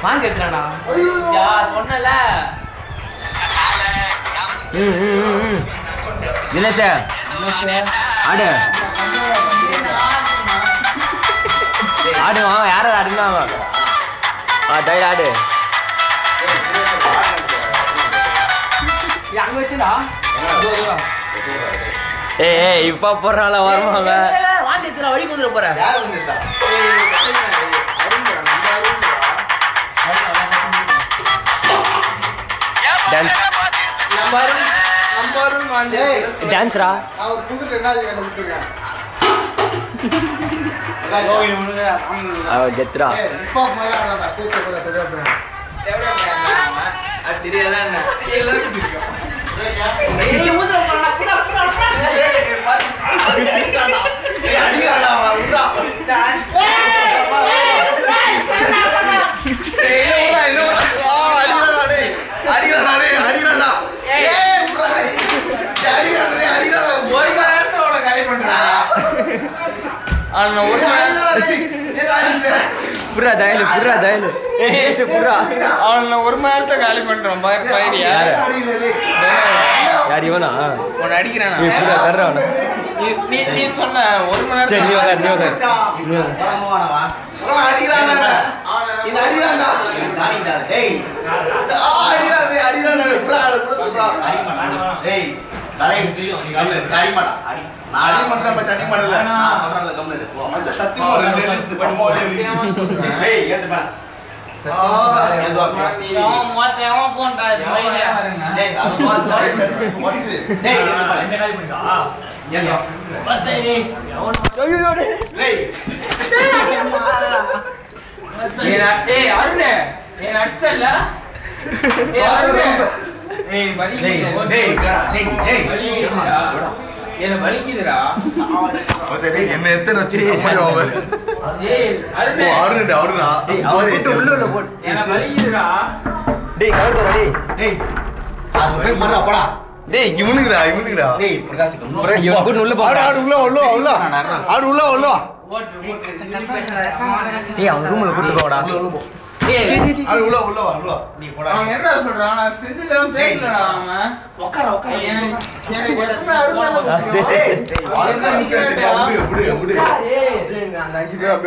வாங்க எடுத்துடா யா சொன்னல தினேஷ் ஆடு ஆடு வாங்க யாரும் ஆடுங்க தைரிய ஆடு அங்க வச்சுடா ஏய் இப்ப போறால வருவாங்க வாந்தி எடுத்துடா வழி கொண்டு போறேன் யார் வந்துட்டா டான்ஸ் நம்பர் வாந்தி டான்ஸ்ரா நான் ஒரு புது ரெண்டாவது கண்டுபிடிச்சிருக்கேன் கெத்ரா இப்போ மாதிரி ஆடாதா கூத்த கூட தெரியாம அது தெரியாதா என்ன ஏய் ஊதுற போறடா புடா அடிக்கடா உடா புறா தயலு அவன ஒரு மணி நேரத்தை காலி பண்றோம் பயிரியா யார் இவனா உன்னை அடிக்கிறானா புறா தர்றவன நீ சொன்ன ஒரு மணி நேரம் சரி நீ உட்கார் அருணே என் அடிச்சல என்ன வலிக்குதுடா என்ன எத்தனை வச்சு உள்ள போட் என்ன வலிக்குதுடா டேய் கவுதர் டேய் அது போய் மறடா போடா டேய் இவனுக்குடா டேய் பிரகாஷ் இவன் கூட உள்ள போடா ஆடு உள்ள ஏய் அவன் ரூம்ல கூட்டி போடா ஆடு உள்ள வா நீ போடா அவன் என்ன சொல்றான் நான் செஞ்சிட்டேன் பேசலடா அவன் உட்கார எனக்கு எப்ப அருண் அப்படியே அந்த 5 பேர்